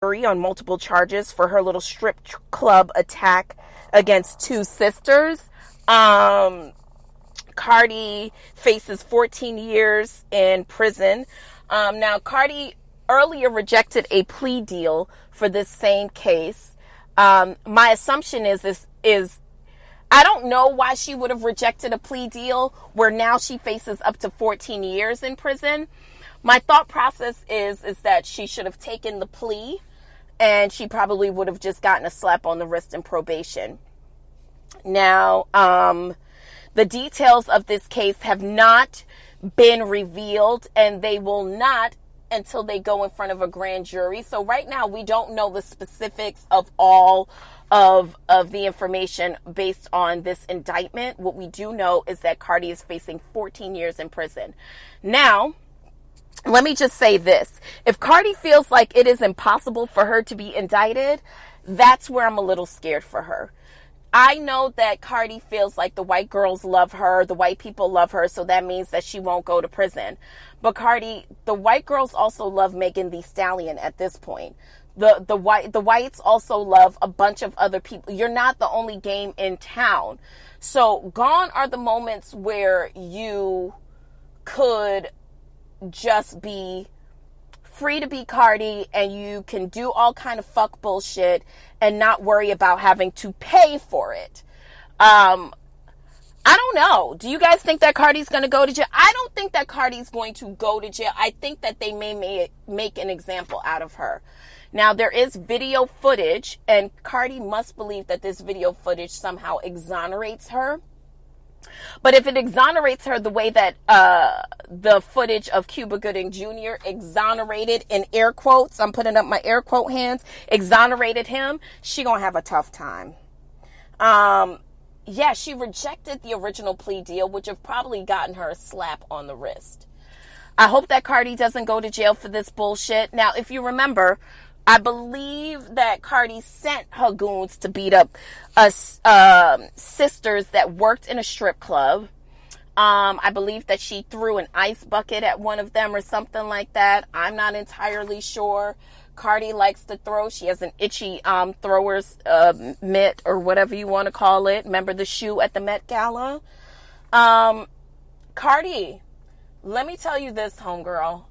on multiple charges for her little strip club attack against two sisters. Cardi faces 14 years in prison. Now, Cardi earlier rejected a plea deal for this same case. My assumption is I don't know why she would have rejected a plea deal where now she faces up to 14 years in prison. My thought process is that she should have taken the plea and she probably would have just gotten a slap on the wrist and probation. Now, the details of this case have not been revealed, and they will not until they go in front of a grand jury. So right now, we don't know the specifics of all of the information based on this indictment. What we do know is that Cardi is facing 14 years in prison. Now, let me just say this. If Cardi feels like it is impossible for her to be indicted, that's where I'm a little scared for her. I know that Cardi feels like the white girls love her, the white people love her, so that means that she won't go to prison. But Cardi, the white girls also love Megan Thee Stallion at this point. The whites also love a bunch of other people. You're not the only game in town. So gone are the moments where you could just be free to be Cardi and you can do all kind of fuck bullshit and not worry about having to pay for it. I don't know. Do you guys think that Cardi's going to go to jail? I don't think that Cardi's going to go to jail. I think that they may make an example out of her. Now, there is video footage, and Cardi must believe that this video footage somehow exonerates her. But if it exonerates her the way that the footage of Cuba Gooding Jr. exonerated, in air quotes, I'm putting up my air quote hands, exonerated him, she gonna have a tough time. Yeah, she rejected the original plea deal, which have probably gotten her a slap on the wrist. I hope that Cardi doesn't go to jail for this bullshit. Now, if you remember, I believe that Cardi sent her goons to beat up sisters that worked in a strip club. I believe that she threw an ice bucket at one of them or something like that. I'm not entirely sure. Cardi likes to throw. She has an itchy thrower's mitt or whatever you want to call it. Remember the shoe at the Met Gala? Cardi, let me tell you this, homegirl.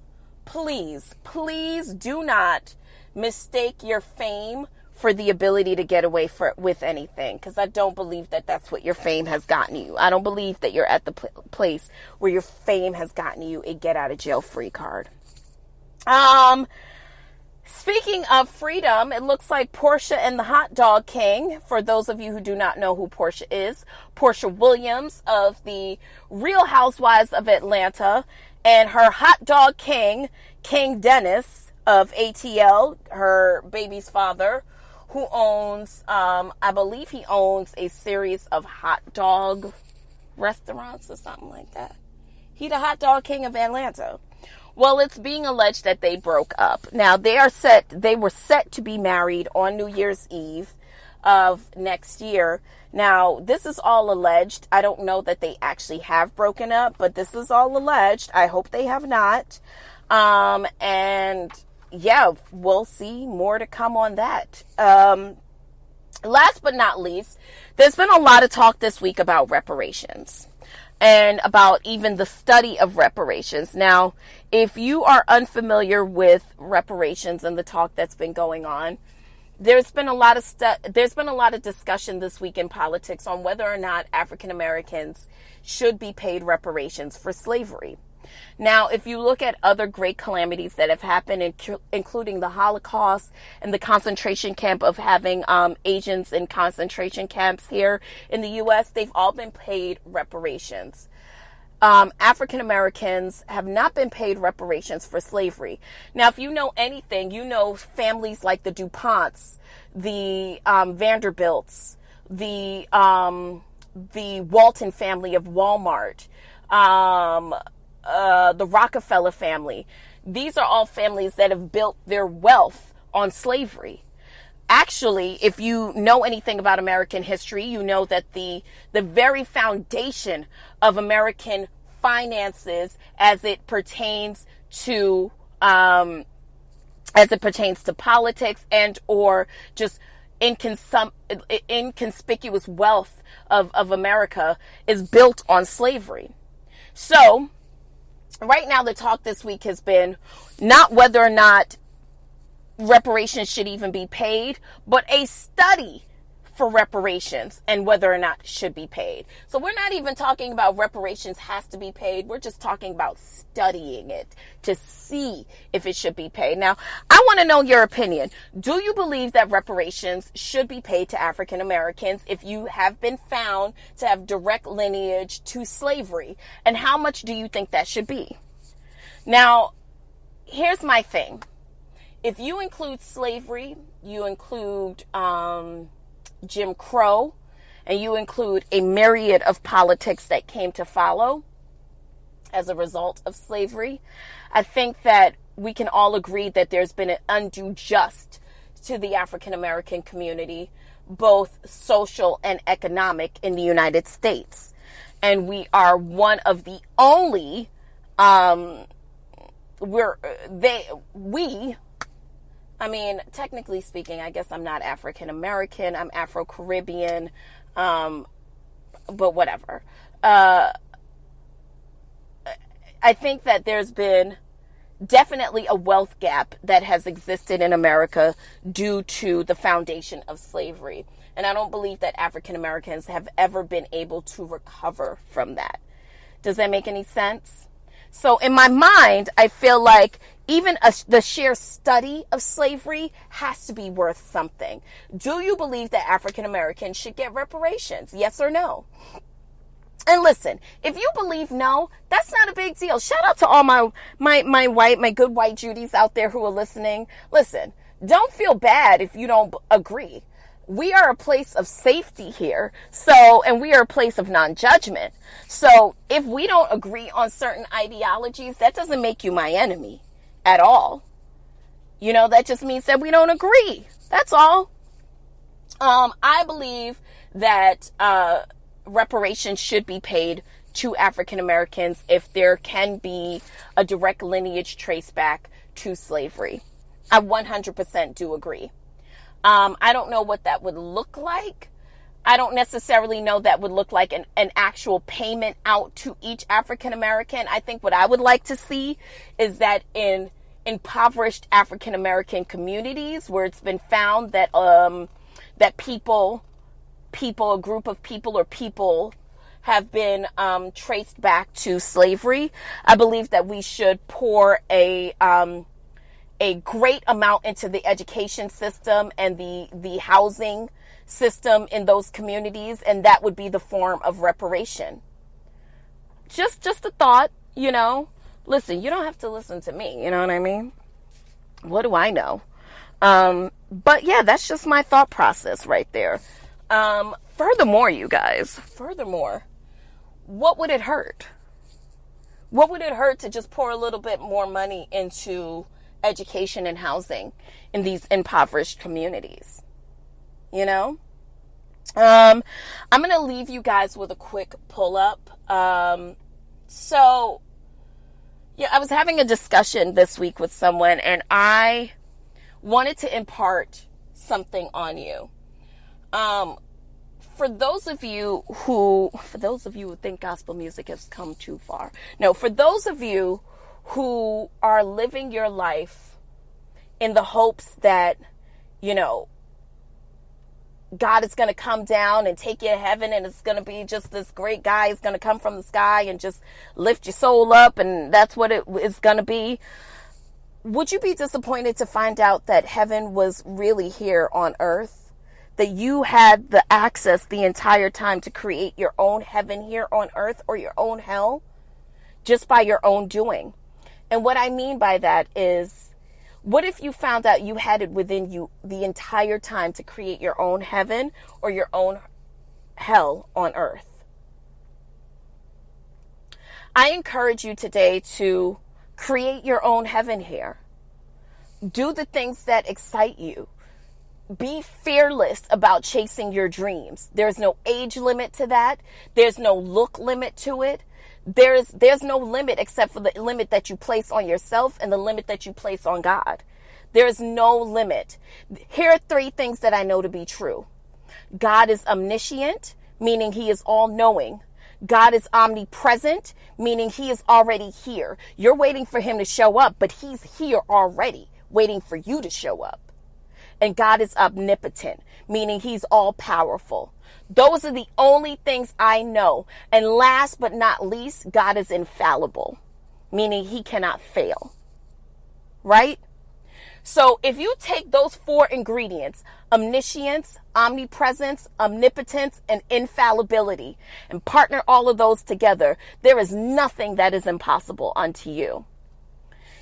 Please do not mistake your fame for the ability to get away with anything, because I don't believe that that's what your fame has gotten you. I don't believe that you're at the place where your fame has gotten you a get out of jail free card. Speaking of freedom, it looks like Portia and the Hot Dog King, for those of you who do not know who Portia is, Portia Williams of the Real Housewives of Atlanta, and her Hot Dog King, King Dennis of ATL, her baby's father, who owns, I believe he owns a series of hot dog restaurants or something like that. He the Hot Dog King of Atlanta. Well, it's being alleged that they broke up. Now, they were set to be married on New Year's Eve of next year. Now, this is all alleged. I don't know that they actually have broken up, but this is all alleged. I hope they have not. And yeah, we'll see more to come on that. Last but not least, there's been a lot of talk this week about reparations and about even the study of reparations. Now, if you are unfamiliar with reparations and the talk that's been going on, there's been a lot of discussion this week in politics on whether or not African Americans should be paid reparations for slavery. Now, if you look at other great calamities that have happened, including the Holocaust and the concentration camp of having Asians in concentration camps here in the U.S., they've all been paid reparations. African Americans have not been paid reparations for slavery. Now, if you know anything, you know families like the DuPonts, the Vanderbilts, the Walton family of Walmart, the Rockefeller family. These are all families that have built their wealth on slavery. Actually, if you know anything about American history, you know that the very foundation of American finances as it pertains to as it pertains to politics and or just inconspicuous wealth of America is built on slavery. So right now the talk this week has been not whether or not reparations should even be paid, but a study for reparations and whether or not it should be paid. So we're not even talking about reparations has to be paid. We're just talking about studying it to see if it should be paid. Now, I want to know your opinion. Do you believe that reparations should be paid to African Americans if you have been found to have direct lineage to slavery? And how much do you think that should be? Now, here's my thing. If you include slavery, you include Jim Crow, and you include a myriad of politics that came to follow as a result of slavery, I think that we can all agree that there's been an undue just to the African American community, both social and economic, in the United States. And we are one of the only, technically speaking, I guess I'm not African American, I'm Afro-Caribbean, but whatever. I think that there's been definitely a wealth gap that has existed in America due to the foundation of slavery. And I don't believe that African Americans have ever been able to recover from that. Does that make any sense? So in my mind, I feel like even the sheer study of slavery has to be worth something. Do you believe that African Americans should get reparations? Yes or no? And listen, if you believe no, that's not a big deal. Shout out to all my good white Judies out there who are listening. Listen, don't feel bad if you don't agree. We are a place of safety here. And we are a place of non-judgment. So if we don't agree on certain ideologies, that doesn't make you my enemy at all. That just means that we don't agree. That's all. I believe that reparations should be paid to African Americans if there can be a direct lineage trace back to slavery. I 100% do agree. I don't know what that would look like. I don't necessarily know that would look like an actual payment out to each African American. I think what I would like to see is that in impoverished African American communities where it's been found that that people, a group of people or people have been traced back to slavery, I believe that we should pour a great amount into the education system and the housing system in those communities, and that would be the form of reparation. Just a thought, Listen, you don't have to listen to me, you know what I mean? What do I know? But yeah, that's just my thought process right there. Furthermore, you guys, what would it hurt? What would it hurt to just pour a little bit more money into education and housing in these impoverished communities? I'm going to leave you guys with a quick pull-up. I was having a discussion this week with someone, and I wanted to impart something on you. For those of you who think gospel music has come too far. No, for those of you who are living your life in the hopes that, God is going to come down and take you to heaven, and it's going to be just this great guy is going to come from the sky and just lift your soul up, and that's what it is going to be. Would you be disappointed to find out that heaven was really here on earth? That you had the access the entire time to create your own heaven here on earth, or your own hell, just by your own doing? And what I mean by that is, what if you found out you had it within you the entire time to create your own heaven or your own hell on earth? I encourage you today to create your own heaven here. Do the things that excite you. Be fearless about chasing your dreams. There's no age limit to that. There's no look limit to it. There's no limit except for the limit that you place on yourself and the limit that you place on God. There is no limit. Here are 3 things that I know to be true. God is omniscient, meaning he is all-knowing. God is omnipresent, meaning he is already here. You're waiting for him to show up, but he's here already, waiting for you to show up. And God is omnipotent, meaning he's all-powerful. Those are the only things I know. And last but not least, God is infallible, meaning he cannot fail. Right? So if you take those 4 ingredients, omniscience, omnipresence, omnipotence, and infallibility, and partner all of those together, there is nothing that is impossible unto you.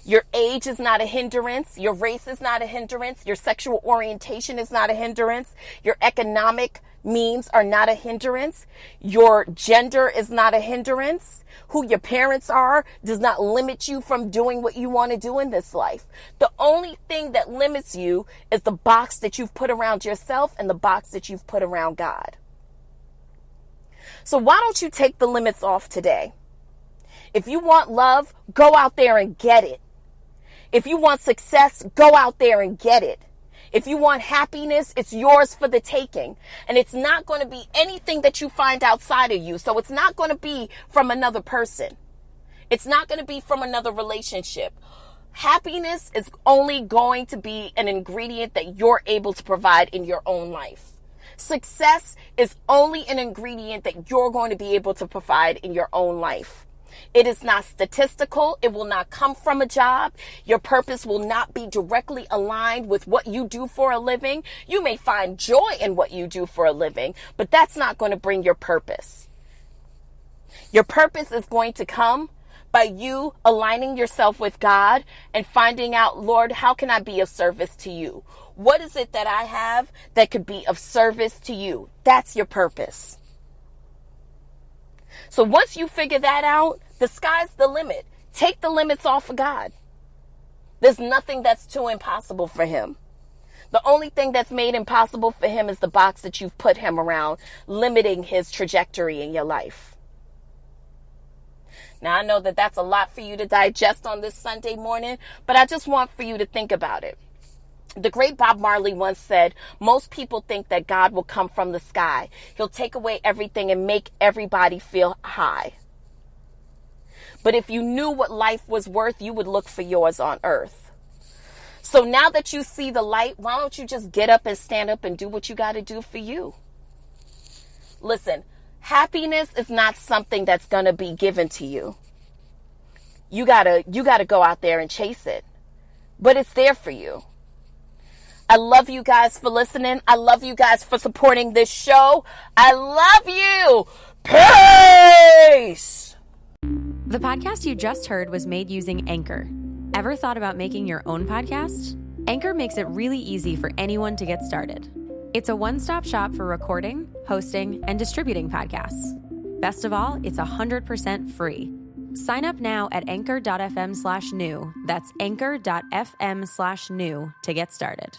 Your age is not a hindrance. Your race is not a hindrance. Your sexual orientation is not a hindrance. Your economic means are not a hindrance. Your gender is not a hindrance. Who your parents are does not limit you from doing what you want to do in this life. The only thing that limits you is the box that you've put around yourself and the box that you've put around God. So why don't you take the limits off today? If you want love, go out there and get it. If you want success, go out there and get it. If you want happiness, it's yours for the taking. And it's not going to be anything that you find outside of you. So it's not going to be from another person. It's not going to be from another relationship. Happiness is only going to be an ingredient that you're able to provide in your own life. Success is only an ingredient that you're going to be able to provide in your own life. It is not statistical. It will not come from a job. Your purpose will not be directly aligned with what you do for a living. You may find joy in what you do for a living, but that's not going to bring your purpose. Your purpose is going to come by you aligning yourself with God and finding out, Lord, how can I be of service to you? What is it that I have that could be of service to you? That's your purpose. So once you figure that out, the sky's the limit. Take the limits off of God. There's nothing that's too impossible for him. The only thing that's made impossible for him is the box that you've put him around, limiting his trajectory in your life. Now, I know that that's a lot for you to digest on this Sunday morning, but I just want for you to think about it. The great Bob Marley once said, most people think that God will come from the sky. He'll take away everything and make everybody feel high. But if you knew what life was worth, you would look for yours on earth. So now that you see the light, why don't you just get up and stand up and do what you got to do for you? Listen, happiness is not something that's going to be given to you. You gotta go out there and chase it. But it's there for you. I love you guys for listening. I love you guys for supporting this show. I love you. Peace. The podcast you just heard was made using Anchor. Ever thought about making your own podcast? Anchor makes it really easy for anyone to get started. It's a one-stop shop for recording, hosting, and distributing podcasts. Best of all, it's 100% free. Sign up now at anchor.fm/new. That's anchor.fm/new to get started.